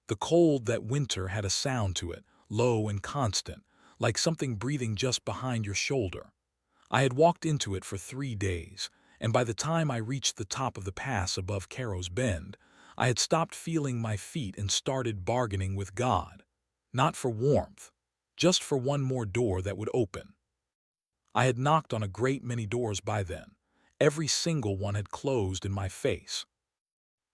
The cold that winter had a sound to it, low and constant, like something breathing just behind your shoulder. I had walked into it for 3 days, and by the time I reached the top of the pass above Carrow's Bend, I had stopped feeling my feet and started bargaining with God. Not for warmth, just for one more door that would open. I had knocked on a great many doors by then. Every single one had closed in my face.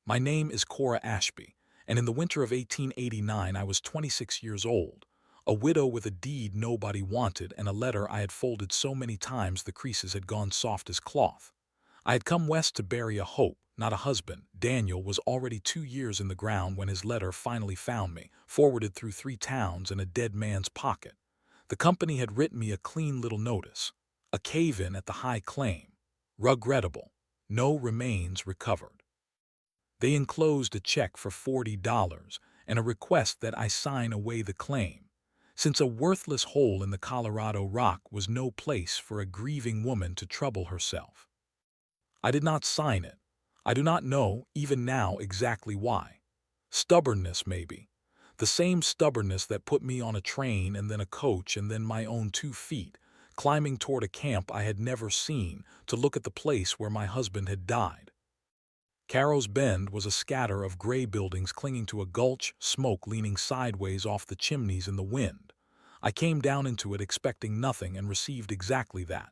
My name is Cora Ashby, and in the winter of 1889 I was 26 years old, a widow with a deed nobody wanted and a letter I had folded so many times the creases had gone soft as cloth. I had come west to bury a hope, not a husband. Daniel was already 2 years in the ground when his letter finally found me, forwarded through 3 towns in a dead man's pocket. The company had written me a clean little notice. A cave-in at the high claim. Regrettable. No remains recovered. They enclosed a check for $40 and a request that I sign away the claim, since a worthless hole in the Colorado rock was no place for a grieving woman to trouble herself. I did not sign it. I do not know, even now, exactly why. Stubbornness, maybe. The same stubbornness that put me on a train and then a coach and then my own 2 feet, climbing toward a camp I had never seen to look at the place where my husband had died. Carrow's Bend was a scatter of gray buildings clinging to a gulch, smoke leaning sideways off the chimneys in the wind. I came down into it expecting nothing and received exactly that.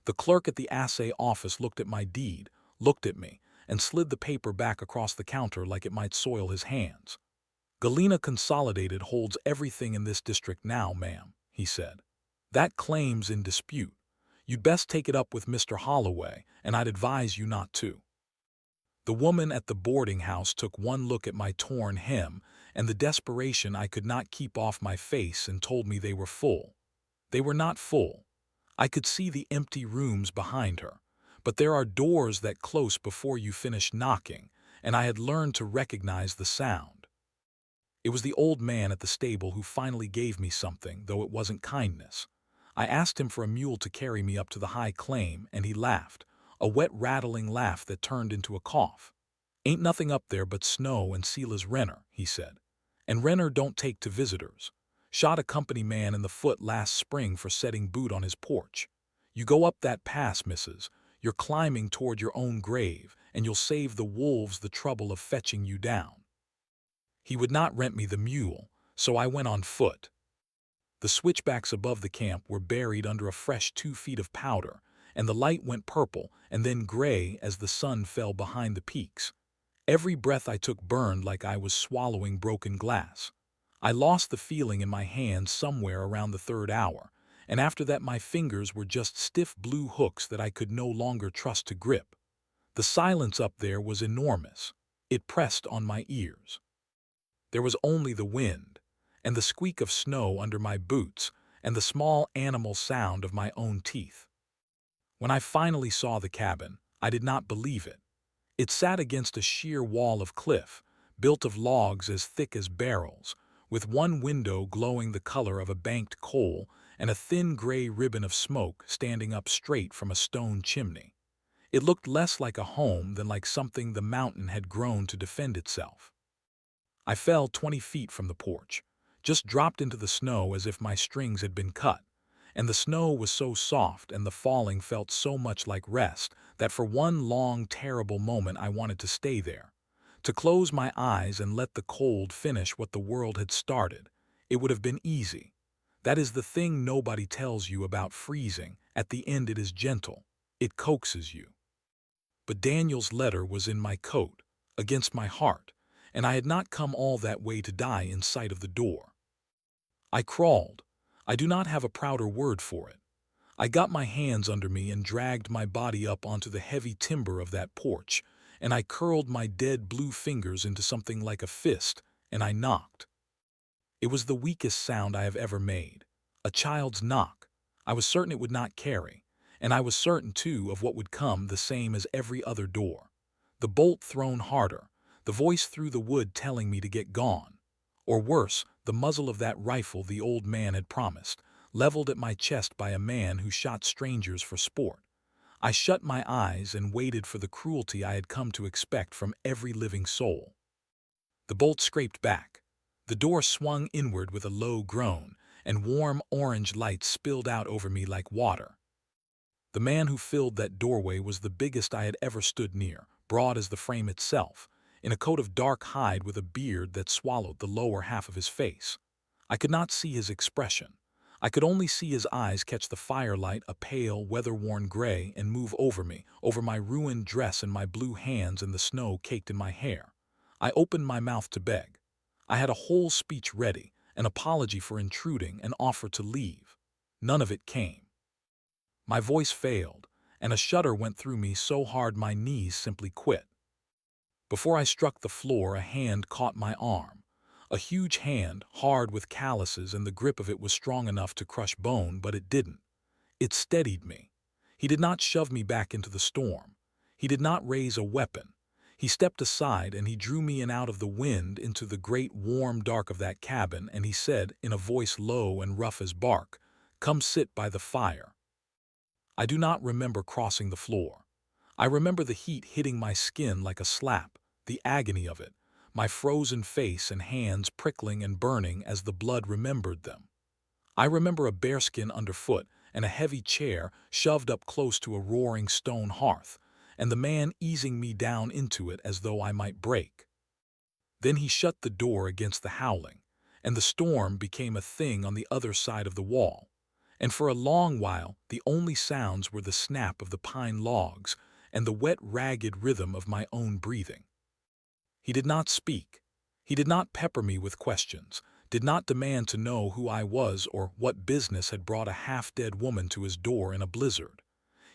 The clerk at the assay office looked at my deed, looked at me, and slid the paper back across the counter like it might soil his hands. "Galena Consolidated holds everything in this district now, ma'am," he said. "That claim's in dispute. You'd best take it up with Mr. Holloway, and I'd advise you not to." The woman at the boarding house took one look at my torn hem and the desperation I could not keep off my face and told me they were full. They were not full. I could see the empty rooms behind her, but there are doors that close before you finish knocking, and I had learned to recognize the sound. It was the old man at the stable who finally gave me something, though it wasn't kindness. I asked him for a mule to carry me up to the high claim, and he laughed, a wet rattling laugh that turned into a cough. "Ain't nothing up there but snow and Sela's Renner," he said. "And Renner don't take to visitors. Shot a company man in the foot last spring for setting boot on his porch. You go up that pass, missus, you're climbing toward your own grave, and you'll save the wolves the trouble of fetching you down." He would not rent me the mule, so I went on foot. The switchbacks above the camp were buried under a fresh 2 feet of powder, and the light went purple and then gray as the sun fell behind the peaks. Every breath I took burned like I was swallowing broken glass. I lost the feeling in my hands somewhere around the 3rd hour, and after that my fingers were just stiff blue hooks that I could no longer trust to grip. The silence up there was enormous. It pressed on my ears. There was only the wind, and the squeak of snow under my boots, and the small animal sound of my own teeth. When I finally saw the cabin, I did not believe it. It sat against a sheer wall of cliff, built of logs as thick as barrels, with one window glowing the color of a banked coal and a thin gray ribbon of smoke standing up straight from a stone chimney. It looked less like a home than like something the mountain had grown to defend itself. I fell 20 feet from the porch, just dropped into the snow as if my strings had been cut, and the snow was so soft and the falling felt so much like rest that for one long, terrible moment I wanted to stay there, to close my eyes and let the cold finish what the world had started. It would have been easy. That is the thing nobody tells you about freezing. At the end it is gentle. It coaxes you. But Daniel's letter was in my coat, against my heart, and I had not come all that way to die in sight of the door. I crawled. I do not have a prouder word for it. I got my hands under me and dragged my body up onto the heavy timber of that porch, and I curled my dead blue fingers into something like a fist, and I knocked. It was the weakest sound I have ever made. A child's knock. I was certain it would not carry, and I was certain, too, of what would come, the same as every other door. The bolt thrown harder, the voice through the wood telling me to get gone. Or worse, the muzzle of that rifle the old man had promised, leveled at my chest by a man who shot strangers for sport. I shut my eyes and waited for the cruelty I had come to expect from every living soul. The bolt scraped back. The door swung inward with a low groan, and warm orange light spilled out over me like water. The man who filled that doorway was the biggest I had ever stood near, broad as the frame itself, in a coat of dark hide with a beard that swallowed the lower half of his face. I could not see his expression. I could only see his eyes catch the firelight, a pale, weather-worn gray, and move over me, over my ruined dress and my blue hands and the snow caked in my hair. I opened my mouth to beg. I had a whole speech ready, an apology for intruding, an offer to leave. None of it came. My voice failed, and a shudder went through me so hard my knees simply quit. Before I struck the floor, a hand caught my arm. A huge hand, hard with calluses, and the grip of it was strong enough to crush bone, but it didn't. It steadied me. He did not shove me back into the storm. He did not raise a weapon. He stepped aside and he drew me in out of the wind into the great warm dark of that cabin, and he said, in a voice low and rough as bark, "Come sit by the fire." I do not remember crossing the floor. I remember the heat hitting my skin like a slap, the agony of it, my frozen face and hands prickling and burning as the blood remembered them. I remember a bearskin underfoot and a heavy chair shoved up close to a roaring stone hearth, and the man easing me down into it as though I might break. Then he shut the door against the howling, and the storm became a thing on the other side of the wall. And for a long while, the only sounds were the snap of the pine logs and the wet, ragged rhythm of my own breathing. He did not speak. He did not pepper me with questions, did not demand to know who I was or what business had brought a half-dead woman to his door in a blizzard.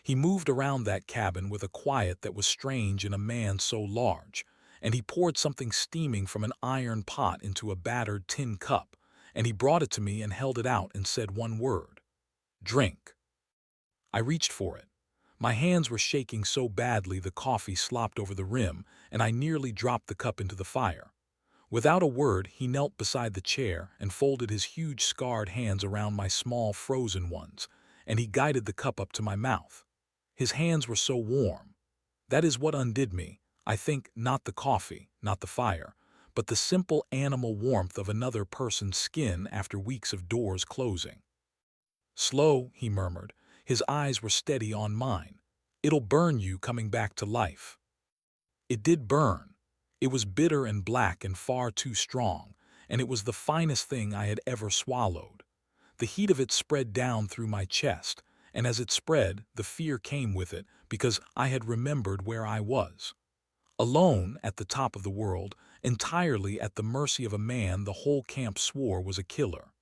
He moved around that cabin with a quiet that was strange in a man so large, and he poured something steaming from an iron pot into a battered tin cup, and he brought it to me and held it out and said one word: "Drink." I reached for it. My hands were shaking so badly the coffee slopped over the rim, and I nearly dropped the cup into the fire. Without a word, he knelt beside the chair and folded his huge scarred hands around my small frozen ones, and he guided the cup up to my mouth. His hands were so warm. That is what undid me, I think, not the coffee, not the fire, but the simple animal warmth of another person's skin after weeks of doors closing. "Slow," he murmured. His eyes were steady on mine. "It'll burn you coming back to life." It did burn. It was bitter and black and far too strong, and it was the finest thing I had ever swallowed. The heat of it spread down through my chest, and as it spread, the fear came with it, because I had remembered where I was. Alone at the top of the world, entirely at the mercy of a man the whole camp swore was a killer.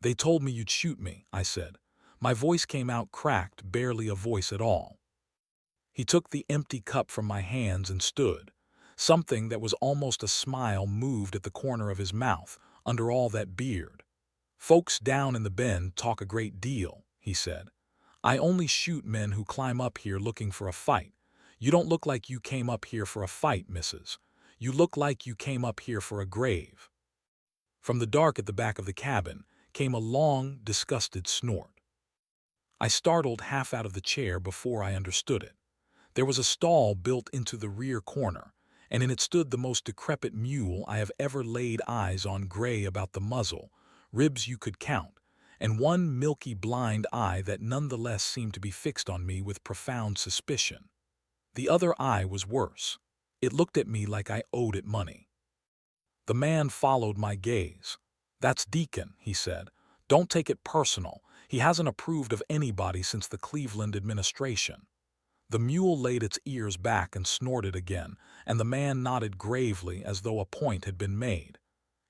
"They told me you'd shoot me," I said. My voice came out cracked, barely a voice at all. He took the empty cup from my hands and stood. Something that was almost a smile moved at the corner of his mouth, under all that beard. "Folks down in the bend talk a great deal," he said. "I only shoot men who climb up here looking for a fight. You don't look like you came up here for a fight, missus. You look like you came up here for a grave." From the dark at the back of the cabin came a long, disgusted snort. I startled half out of the chair before I understood it. There was a stall built into the rear corner, and in it stood the most decrepit mule I have ever laid eyes on, gray about the muzzle, ribs you could count, and one milky blind eye that nonetheless seemed to be fixed on me with profound suspicion. The other eye was worse. It looked at me like I owed it money. The man followed my gaze. "That's Deacon," he said. "Don't take it personal. He hasn't approved of anybody since the Cleveland administration." The mule laid its ears back and snorted again, and the man nodded gravely as though a point had been made.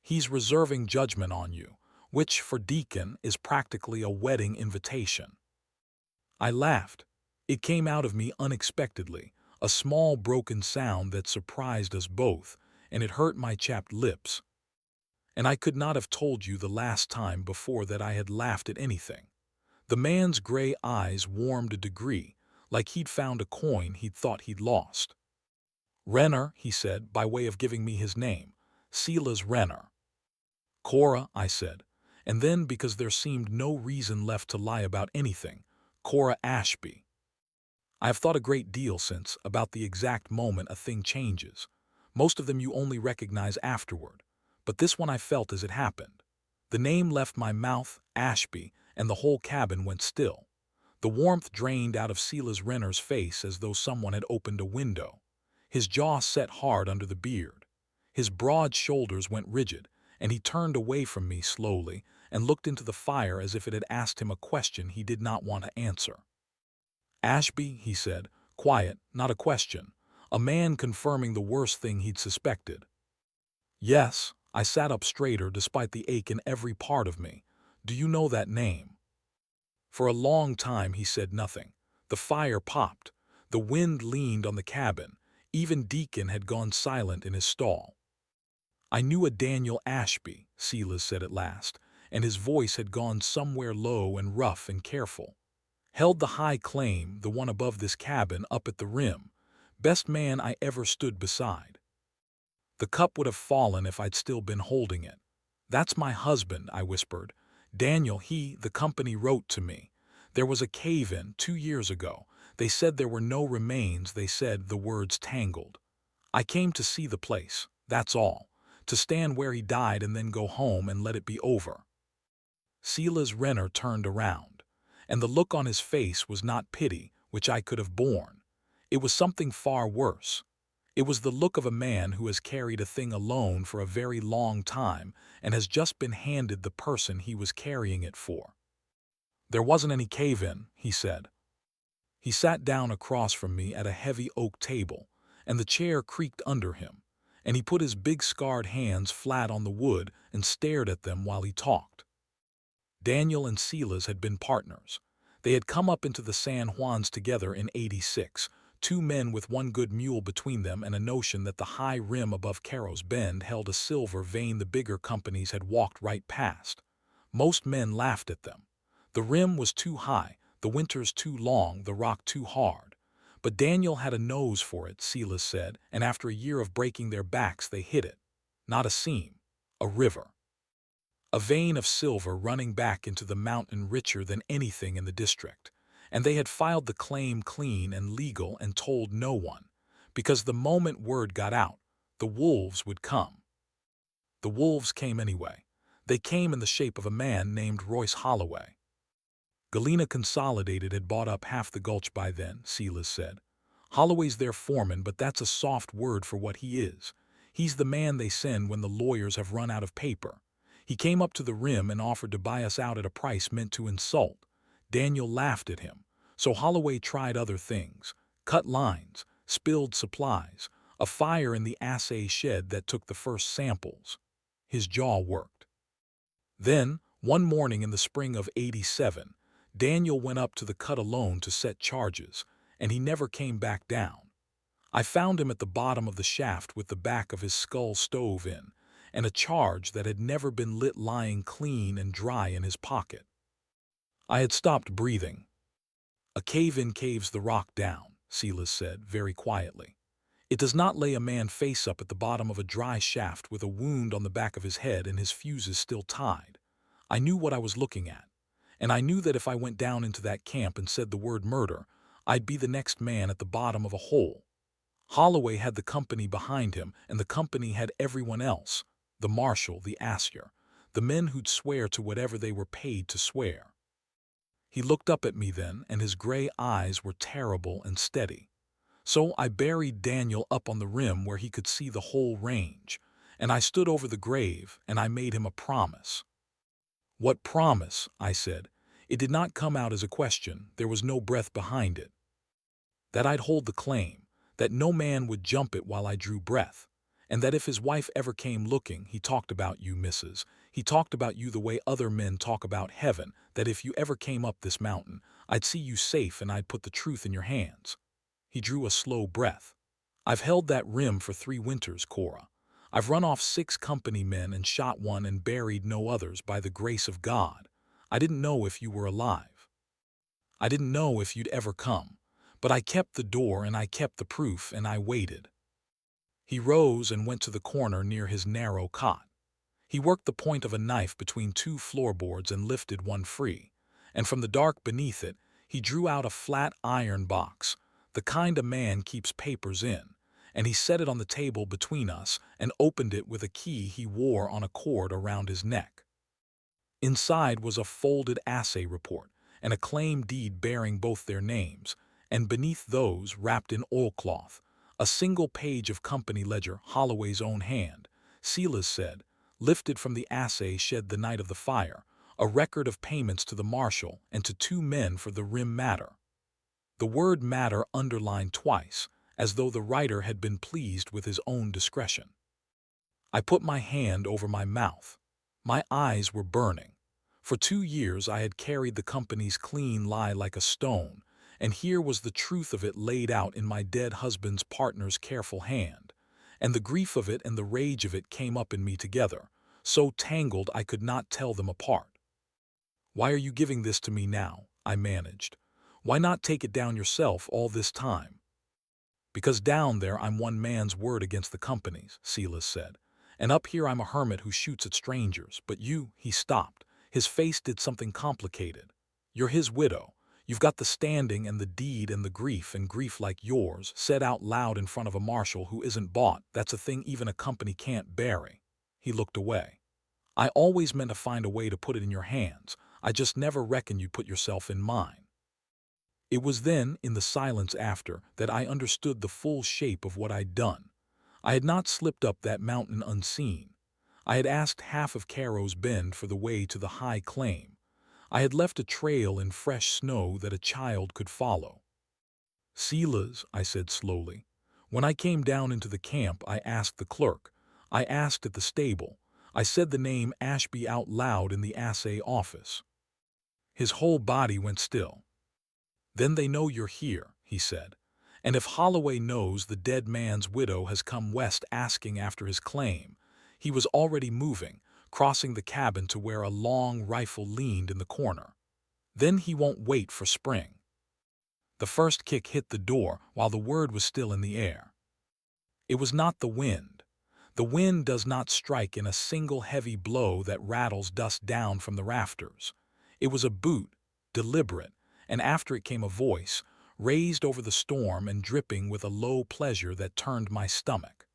"He's reserving judgment on you, which for Deacon is practically a wedding invitation." I laughed. It came out of me unexpectedly, a small broken sound that surprised us both, and it hurt my chapped lips. And I could not have told you the last time before that I had laughed at anything. The man's gray eyes warmed a degree, like he'd found a coin he'd thought he'd lost. "Renner," he said, by way of giving me his name. "Silas Renner." "Cora," I said, and then, because there seemed no reason left to lie about anything, "Cora Ashby." I have thought a great deal since about the exact moment a thing changes. Most of them you only recognize afterward. but this one I felt as it happened. The name left my mouth, Ashby, and the whole cabin went still. The warmth drained out of Silas Renner's face as though someone had opened a window. His jaw set hard under the beard. His broad shoulders went rigid, and he turned away from me slowly and looked into the fire as if it had asked him a question he did not want to answer. "Ashby," he said, quiet, not a question, a man confirming the worst thing he'd suspected. "Yes." I sat up straighter despite the ache in every part of me. "Do you know that name?" For a long time he said nothing. The fire popped. The wind leaned on the cabin. Even Deacon had gone silent in his stall. "I knew a Daniel Ashby," Silas said at last, and his voice had gone somewhere low and rough and careful. "Held the high claim, the one above this cabin up at the rim. Best man I ever stood beside. The cup would have fallen if I'd still been holding it. That's my husband," I whispered. "Daniel, the company wrote to me. There was a cave-in 2 years ago. They said there were no remains. They said the words tangled. I came to see the place, that's all. To stand where he died and then go home and let it be over." Silas Renner turned around, and the look on his face was not pity, which I could have borne. It was something far worse. It was the look of a man who has carried a thing alone for a very long time and has just been handed the person he was carrying it for. "There wasn't any cave-in," he said. He sat down across from me at a heavy oak table, and the chair creaked under him, and he put his big scarred hands flat on the wood and stared at them while he talked. Daniel and Silas had been partners. They had come up into the San Juans together in '86, 2 men with one good mule between them and a notion that the high rim above Caro's Bend held a silver vein the bigger companies had walked right past. Most men laughed at them. The rim was too high, the winters too long, the rock too hard. But Daniel had a nose for it, Silas said, and after a year of breaking their backs they hit it. Not a seam, a river. A vein of silver running back into the mountain richer than anything in the district. And they had filed the claim clean and legal and told no one, because the moment word got out, the wolves would come. The wolves came anyway. They came in the shape of a man named Royce Holloway. Galena Consolidated had bought up half the gulch by then, Silas said. Holloway's their foreman, but that's a soft word for what he is. He's the man they send when the lawyers have run out of paper. He came up to the rim and offered to buy us out at a price meant to insult. Daniel laughed at him. So Holloway tried other things, cut lines, spilled supplies, a fire in the assay shed that took the first samples. His jaw worked. Then, one morning in the spring of '87, Daniel went up to the cut alone to set charges, and he never came back down. I found him at the bottom of the shaft with the back of his skull stove in, and a charge that had never been lit lying clean and dry in his pocket. I had stopped breathing. "A cave-in caves the rock down," Silas said very quietly. "It does not lay a man face up at the bottom of a dry shaft with a wound on the back of his head and his fuses still tied. I knew what I was looking at, and I knew that if I went down into that camp and said the word murder, I'd be the next man at the bottom of a hole. Holloway had the company behind him, and the company had everyone else, the marshal, the asyer, the men who'd swear to whatever they were paid to swear." He looked up at me then, and his gray eyes were terrible and steady. "So I buried Daniel up on the rim where he could see the whole range, and I stood over the grave, and I made him a promise." "What promise?" I said. It did not come out as a question. There was no breath behind it. "That I'd hold the claim, that no man would jump it while I drew breath, and that if his wife ever came looking, he talked about you, missus. He talked about you the way other men talk about heaven, that if you ever came up this mountain, I'd see you safe and I'd put the truth in your hands." He drew a slow breath. "I've held that rim for 3 winters, Cora. I've run off 6 company men and shot one and buried no others by the grace of God. I didn't know if you were alive. I didn't know if you'd ever come. But I kept the door and I kept the proof and I waited." He rose and went to the corner near his narrow cot. He worked the point of a knife between 2 floorboards and lifted one free, and from the dark beneath it, he drew out a flat iron box, the kind a man keeps papers in, and he set it on the table between us and opened it with a key he wore on a cord around his neck. Inside was a folded assay report and a claim deed bearing both their names, and beneath those, wrapped in oilcloth, a single page of company ledger, Holloway's own hand, Silas said, lifted from the assay shed the night of the fire, a record of payments to the marshal and to 2 men for the rim matter. The word matter underlined twice, as though the writer had been pleased with his own discretion. I put my hand over my mouth. My eyes were burning. For 2 years I had carried the company's clean lie like a stone, and here was the truth of it laid out in my dead husband's partner's careful hand. And the grief of it and the rage of it came up in me together, so tangled I could not tell them apart. "Why are you giving this to me now?" I managed. "Why not take it down yourself all this time?" "Because down there I'm one man's word against the company's," Silas said. "And up here I'm a hermit who shoots at strangers. But you—" He stopped. His face did something complicated. "You're his widow. You've got the standing and the deed and grief like yours, said out loud in front of a marshal who isn't bought. That's a thing even a company can't bury." He looked away. "I always meant to find a way to put it in your hands. I just never reckoned you'd put yourself in mine." It was then, in the silence after, that I understood the full shape of what I'd done. I had not slipped up that mountain unseen. I had asked half of Caro's Bend for the way to the high claim. I had left a trail in fresh snow that a child could follow. "Silas," I said slowly, "when I came down into the camp I asked the clerk. I asked at the stable. I said the name Ashby out loud in the assay office." His whole body went still. "Then they know you're here," he said. "And if Holloway knows the dead man's widow has come west asking after his claim—" He was already moving, crossing the cabin to where a long rifle leaned in the corner. "Then he won't wait for spring." The first kick hit the door while the word was still in the air. It was not the wind. The wind does not strike in a single heavy blow that rattles dust down from the rafters. It was a boot, deliberate, and after it came a voice, raised over the storm and dripping with a low pleasure that turned my stomach.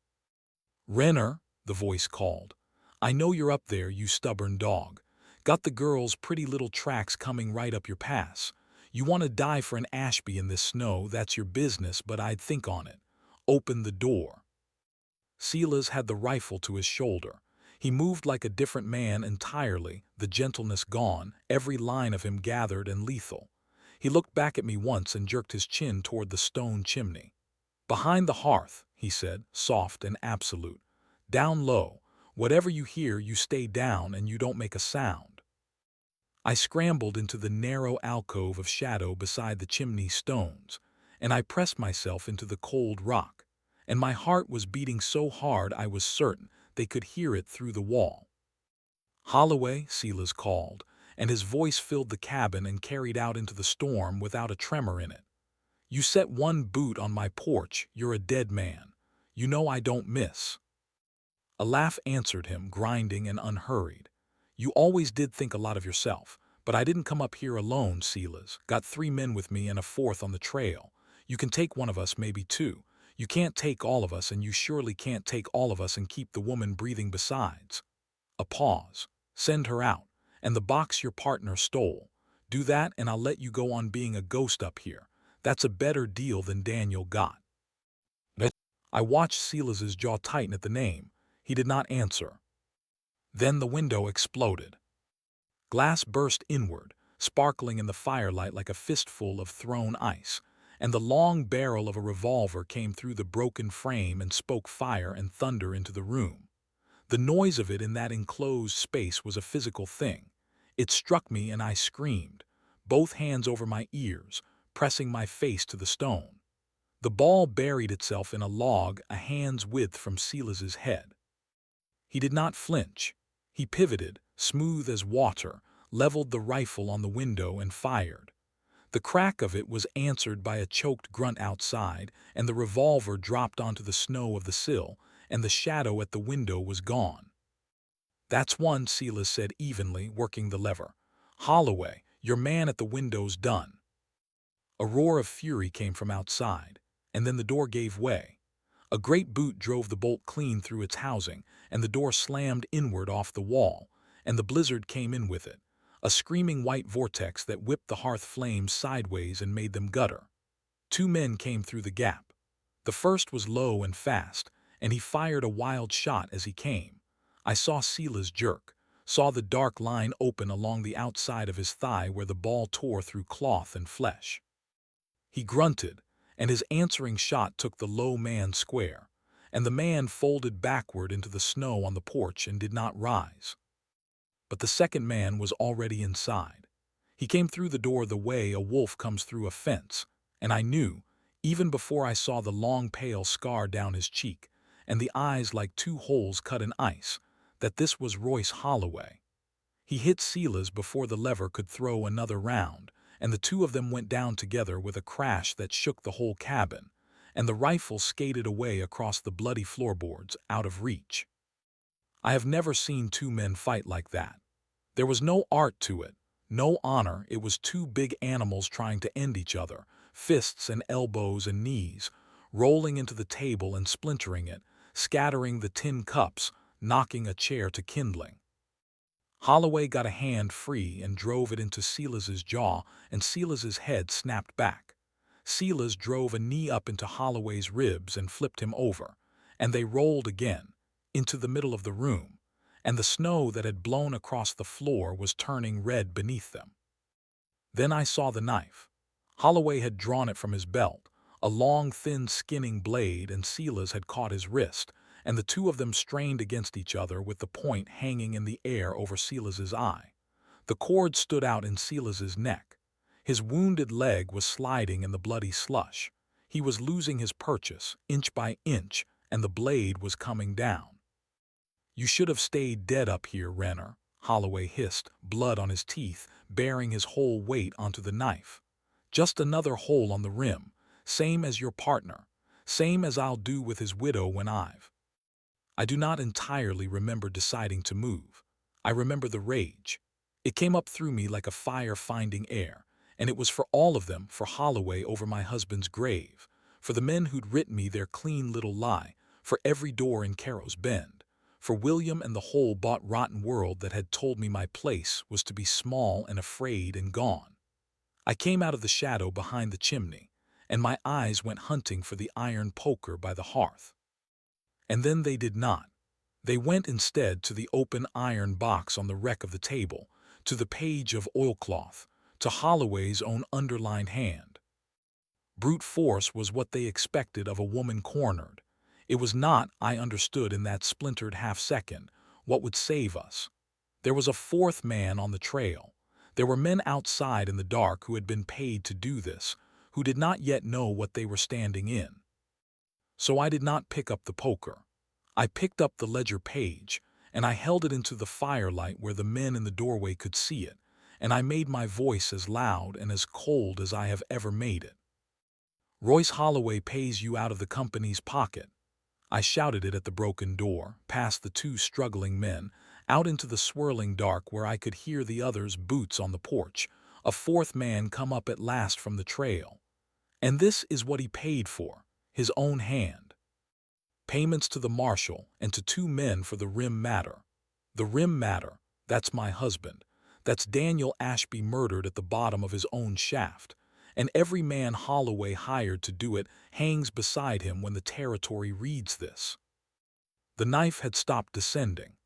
"Renner," the voice called, "I know you're up there, you stubborn dog. Got the girl's pretty little tracks coming right up your pass. You want to die for an Ashby in this snow, that's your business, but I'd think on it. Open the door." Silas had the rifle to his shoulder. He moved like a different man entirely, the gentleness gone, every line of him gathered and lethal. He looked back at me once and jerked his chin toward the stone chimney. "Behind the hearth," he said, soft and absolute. "Down low. Whatever you hear, you stay down and you don't make a sound." I scrambled into the narrow alcove of shadow beside the chimney stones, and I pressed myself into the cold rock, and my heart was beating so hard I was certain they could hear it through the wall. "Holloway," Silas called, and his voice filled the cabin and carried out into the storm without a tremor in it. "You set one boot on my porch, you're a dead man. You know I don't miss." A laugh answered him, grinding and unhurried. "You always did think a lot of yourself, but I didn't come up here alone, Silas. Got 3 men with me and a fourth on the trail. You can take one of us, maybe 2. You can't take all of us, and you surely can't take all of us and keep the woman breathing besides." A pause. "Send her out, and the box your partner stole. Do that and I'll let you go on being a ghost up here. That's a better deal than Daniel got." I watched Silas's jaw tighten at the name. He did not answer. Then the window exploded. Glass burst inward, sparkling in the firelight like a fistful of thrown ice, and the long barrel of a revolver came through the broken frame and spoke fire and thunder into the room. The noise of it in that enclosed space was a physical thing. It struck me and I screamed, both hands over my ears, pressing my face to the stone. The ball buried itself in a log a hand's width from Silas's head. He did not flinch. He pivoted, smooth as water, leveled the rifle on the window and fired. The crack of it was answered by a choked grunt outside, and the revolver dropped onto the snow of the sill, and the shadow at the window was gone. "That's one," Silas said evenly, working the lever. "Holloway, your man at the window's done." A roar of fury came from outside, and then the door gave way. A great boot drove the bolt clean through its housing, and the door slammed inward off the wall, and the blizzard came in with it, a screaming white vortex that whipped the hearth flames sideways and made them gutter. Two men came through the gap. The first was low and fast, and he fired a wild shot as he came. I saw Silas jerk, saw the dark line open along the outside of his thigh where the ball tore through cloth and flesh. He grunted, and his answering shot took the low man square, and the man folded backward into the snow on the porch and did not rise. But the second man was already inside. He came through the door the way a wolf comes through a fence, and I knew, even before I saw the long pale scar down his cheek, and the eyes like two holes cut in ice, that this was Royce Holloway. He hit Silas before the lever could throw another round, and the two of them went down together with a crash that shook the whole cabin, and the rifle skated away across the bloody floorboards, out of reach. I have never seen two men fight like that. There was no art to it, no honor. It was two big animals trying to end each other, fists and elbows and knees, rolling into the table and splintering it, scattering the tin cups, knocking a chair to kindling. Holloway got a hand free and drove it into Silas's jaw, and Silas's head snapped back. Silas drove a knee up into Holloway's ribs and flipped him over, and they rolled again, into the middle of the room, and the snow that had blown across the floor was turning red beneath them. Then I saw the knife. Holloway had drawn it from his belt, a long, thin, skinning blade, and Silas had caught his wrist, and the two of them strained against each other with the point hanging in the air over Silas's eye. The cord stood out in Silas's neck. His wounded leg was sliding in the bloody slush. He was losing his purchase, inch by inch, and the blade was coming down. "You should have stayed dead up here, Renner," Holloway hissed, blood on his teeth, bearing his whole weight onto the knife. "Just another hole on the rim, same as your partner, same as I'll do with his widow when I do not entirely remember deciding to move. I remember the rage. It came up through me like a fire finding air, and it was for all of them, for Holloway over my husband's grave, for the men who'd written me their clean little lie, for every door in Carrow's Bend, for William and the whole bought rotten world that had told me my place was to be small and afraid and gone. I came out of the shadow behind the chimney, and my eyes went hunting for the iron poker by the hearth. And then they did not. They went instead to the open iron box on the wreck of the table, to the page of oilcloth, to Holloway's own underlined hand. Brute force was what they expected of a woman cornered. It was not, I understood in that splintered half-second, what would save us. There was a fourth man on the trail. There were men outside in the dark who had been paid to do this, who did not yet know what they were standing in. So I did not pick up the poker. I picked up the ledger page, and I held it into the firelight where the men in the doorway could see it, and I made my voice as loud and as cold as I have ever made it. "Royce Holloway pays you out of the company's pocket." I shouted it at the broken door, past the two struggling men, out into the swirling dark where I could hear the others' boots on the porch, a fourth man come up at last from the trail. And this is what he paid for, his own hand. Payments to the marshal and to two men for the rim matter. The rim matter, that's my husband. That's Daniel Ashby murdered at the bottom of his own shaft. And every man Holloway hired to do it hangs beside him when the territory reads this. The knife had stopped descending.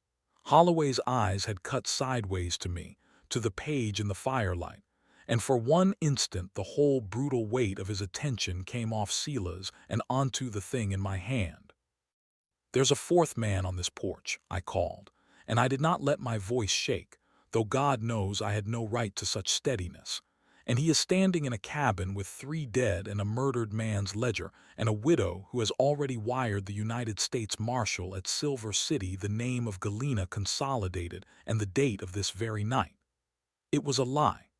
Holloway's eyes had cut sideways to me, to the page in the firelight, and for one instant the whole brutal weight of his attention came off Silas and onto the thing in my hand. "There's a fourth man on this porch," I called, and I did not let my voice shake, though God knows I had no right to such steadiness. "And he is standing in a cabin with 3 dead and a murdered man's ledger, and a widow who has already wired the United States Marshal at Silver City the name of Galena Consolidated and the date of this very night." It was a lie.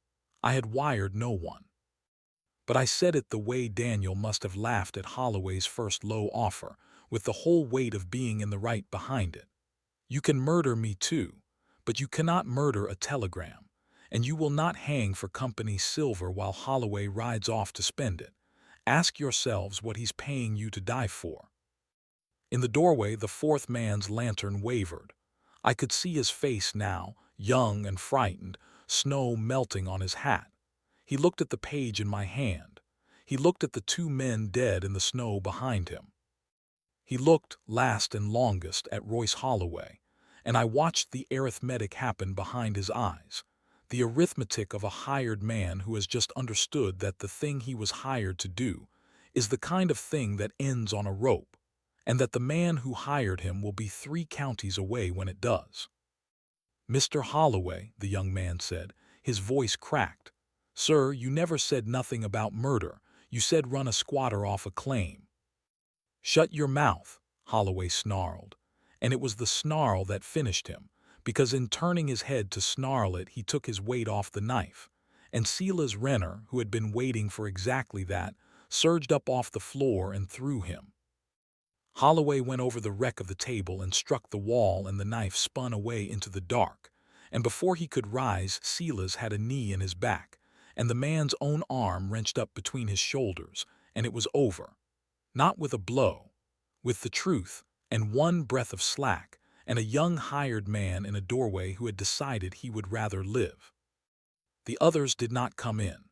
I had wired no one. But I said it the way Daniel must have laughed at Holloway's first low offer, with the whole weight of being in the right behind it. "You can murder me too, but you cannot murder a telegram. And you will not hang for company silver while Holloway rides off to spend it. Ask yourselves what he's paying you to die for." In the doorway, the fourth man's lantern wavered. I could see his face now, young and frightened, snow melting on his hat. He looked at the page in my hand. He looked at the two men dead in the snow behind him. He looked, last and longest, at Royce Holloway, and I watched the arithmetic happen behind his eyes, the arithmetic of a hired man who has just understood that the thing he was hired to do is the kind of thing that ends on a rope, and that the man who hired him will be 3 counties away when it does. "Mr. Holloway," the young man said, his voice cracked. "Sir, you never said nothing about murder. You said run a squatter off a claim." "Shut your mouth," Holloway snarled. And it was the snarl that finished him, because in turning his head to snarl it, he took his weight off the knife. And Silas Renner, who had been waiting for exactly that, surged up off the floor and threw him. Holloway went over the wreck of the table and struck the wall, and the knife spun away into the dark. And before he could rise, Silas had a knee in his back, and the man's own arm wrenched up between his shoulders, and it was over. Not with a blow, with the truth, and one breath of slack, and a young hired man in a doorway who had decided he would rather live. The others did not come in.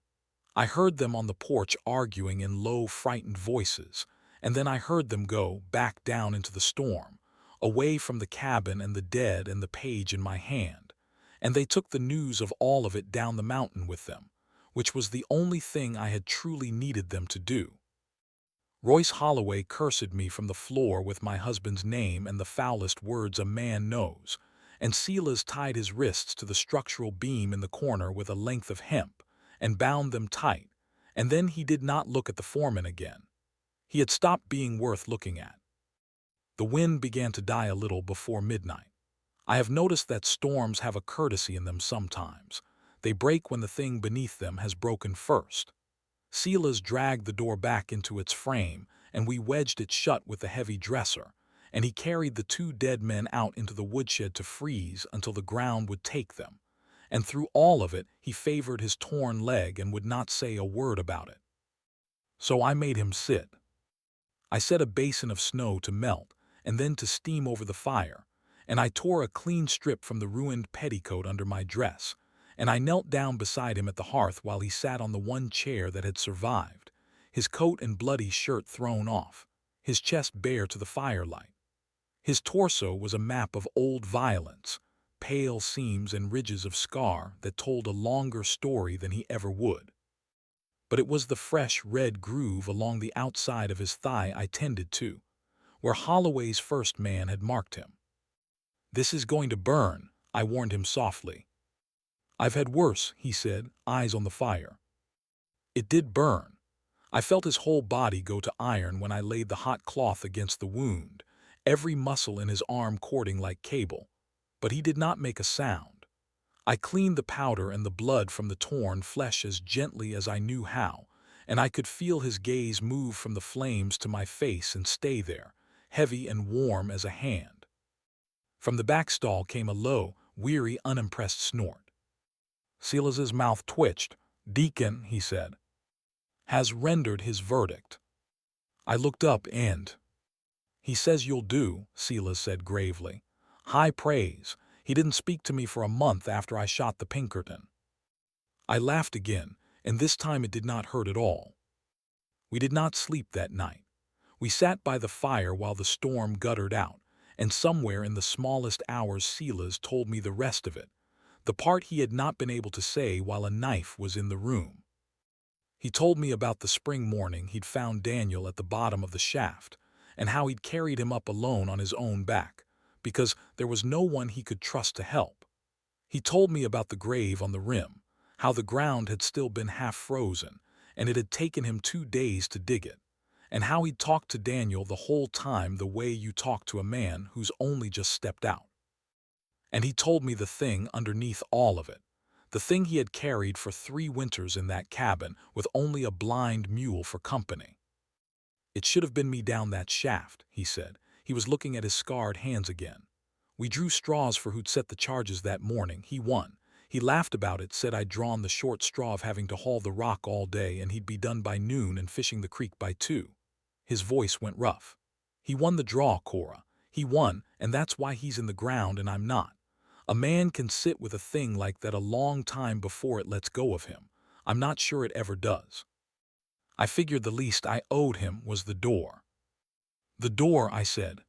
I heard them on the porch arguing in low, frightened voices, and then I heard them go back down into the storm, away from the cabin and the dead and the page in my hand, and they took the news of all of it down the mountain with them, which was the only thing I had truly needed them to do. Royce Holloway cursed me from the floor with my husband's name and the foulest words a man knows, and Silas tied his wrists to the structural beam in the corner with a length of hemp, and bound them tight, and then he did not look at the foreman again. He had stopped being worth looking at. The wind began to die a little before midnight. I have noticed that storms have a courtesy in them sometimes. They break when the thing beneath them has broken first. Silas dragged the door back into its frame, and we wedged it shut with the heavy dresser, and he carried the 2 dead men out into the woodshed to freeze until the ground would take them. And through all of it, he favored his torn leg and would not say a word about it. So I made him sit. I set a basin of snow to melt, and then to steam over the fire, and I tore a clean strip from the ruined petticoat under my dress, and I knelt down beside him at the hearth while he sat on the one chair that had survived, his coat and bloody shirt thrown off, his chest bare to the firelight. His torso was a map of old violence, pale seams and ridges of scar that told a longer story than he ever would. But it was the fresh red groove along the outside of his thigh I tended to, where Holloway's first man had marked him. "This is going to burn," I warned him softly. "I've had worse," he said, eyes on the fire. It did burn. I felt his whole body go to iron when I laid the hot cloth against the wound, every muscle in his arm cording like cable, but he did not make a sound. I cleaned the powder and the blood from the torn flesh as gently as I knew how, and I could feel his gaze move from the flames to my face and stay there, heavy and warm as a hand. From the back stall came a low, weary, unimpressed snort. Silas's mouth twitched. "Deacon," he said, "has rendered his verdict." I looked up and... "He says you'll do," Silas said gravely. "High praise. He didn't speak to me for a month after I shot the Pinkerton." I laughed again, and this time it did not hurt at all. We did not sleep that night. We sat by the fire while the storm guttered out, and somewhere in the smallest hours Silas told me the rest of it, the part he had not been able to say while a knife was in the room. He told me about the spring morning he'd found Daniel at the bottom of the shaft, and how he'd carried him up alone on his own back, because there was no one he could trust to help. He told me about the grave on the rim, how the ground had still been half frozen, and it had taken him 2 days to dig it, and how he'd talked to Daniel the whole time the way you talk to a man who's only just stepped out. And he told me the thing underneath all of it, the thing he had carried for 3 winters in that cabin with only a blind mule for company. "It should have been me down that shaft," he said. He was looking at his scarred hands again. "We drew straws for who'd set the charges that morning. He won. He laughed about it, said I'd drawn the short straw of having to haul the rock all day and he'd be done by noon and fishing the creek by 2. His voice went rough. He won the draw, Cora. He won, and that's why he's in the ground and I'm not. A man can sit with a thing like that a long time before it lets go of him. I'm not sure it ever does. I figured the least I owed him was the door. The door, I said.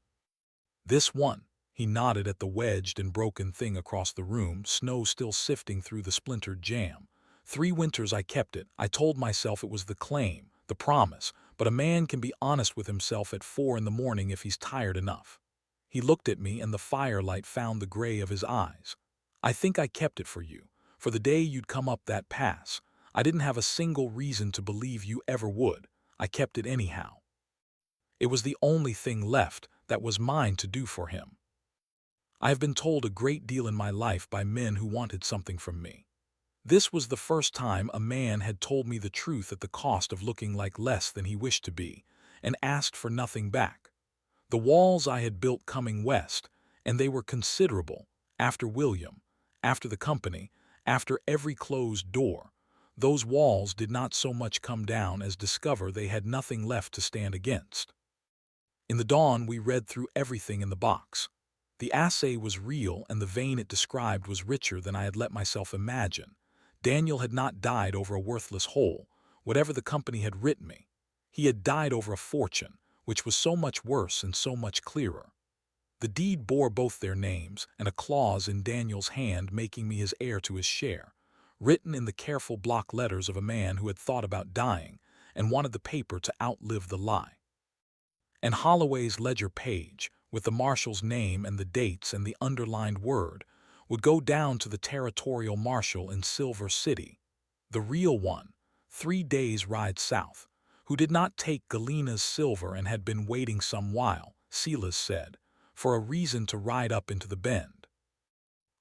This one. He nodded at the wedged and broken thing across the room, snow still sifting through the splintered jamb. 3 winters I kept it. I told myself it was the claim, the promise, but a man can be honest with himself at 4 in the morning if he's tired enough. He looked at me and the firelight found the gray of his eyes. I think I kept it for you, for the day you'd come up that pass. I didn't have a single reason to believe you ever would. I kept it anyhow. It was the only thing left that was mine to do for him. I have been told a great deal in my life by men who wanted something from me. This was the first time a man had told me the truth at the cost of looking like less than he wished to be, and asked for nothing back. The walls I had built coming west, and they were considerable, after William, after the company, after every closed door, those walls did not so much come down as discover they had nothing left to stand against. In the dawn we read through everything in the box. The assay was real and the vein it described was richer than I had let myself imagine. Daniel had not died over a worthless hole, whatever the company had written me. He had died over a fortune, which was so much worse and so much clearer. The deed bore both their names and a clause in Daniel's hand making me his heir to his share, written in the careful block letters of a man who had thought about dying and wanted the paper to outlive the lie. And Holloway's ledger page, with the marshal's name and the dates and the underlined word, would go down to the territorial marshal in Silver City, the real one, 3 days' ride south, who did not take Galina's silver and had been waiting some while, Silas said, for a reason to ride up into the bend.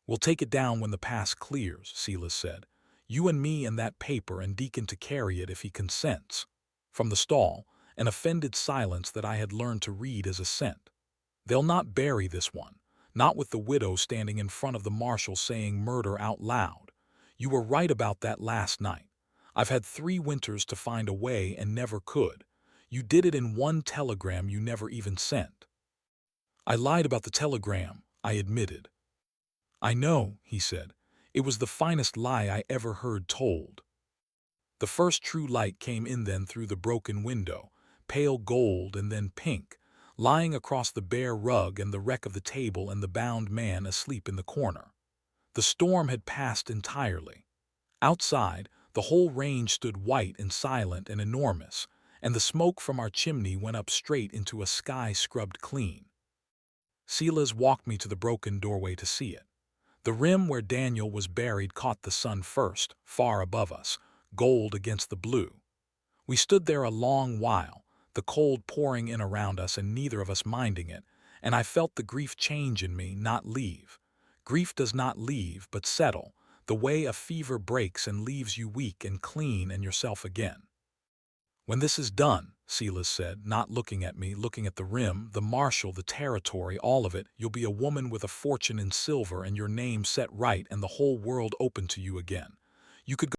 "We'll take it down when the pass clears," Silas said. "You and me and that paper and Deacon to carry it if he consents." From the stall, an offended silence that I had learned to read as assent. "They'll not bury this one, not with the widow standing in front of the marshal saying murder out loud. You were right about that last night. I've had 3 winters to find a way and never could. You did it in one telegram you never even sent." "I lied about the telegram," I admitted. "I know," he said. "It was the finest lie I ever heard told." The first true light came in then through the broken window, pale gold and then pink, lying across the bare rug and the wreck of the table and the bound man asleep in the corner. The storm had passed entirely. Outside, the whole range stood white and silent and enormous, and the smoke from our chimney went up straight into a sky scrubbed clean. Silas walked me to the broken doorway to see it. The rim where Daniel was buried caught the sun first, far above us, gold against the blue. We stood there a long while, the cold pouring in around us and neither of us minding it, and I felt the grief change in me, not leave. Grief does not leave, but settle, the way a fever breaks and leaves you weak and clean and yourself again. "When this is done," Silas said, not looking at me, looking at the rim, the marshal, the territory, all of it, "you'll be a woman with a fortune in silver and your name set right and the whole world open to you again. You could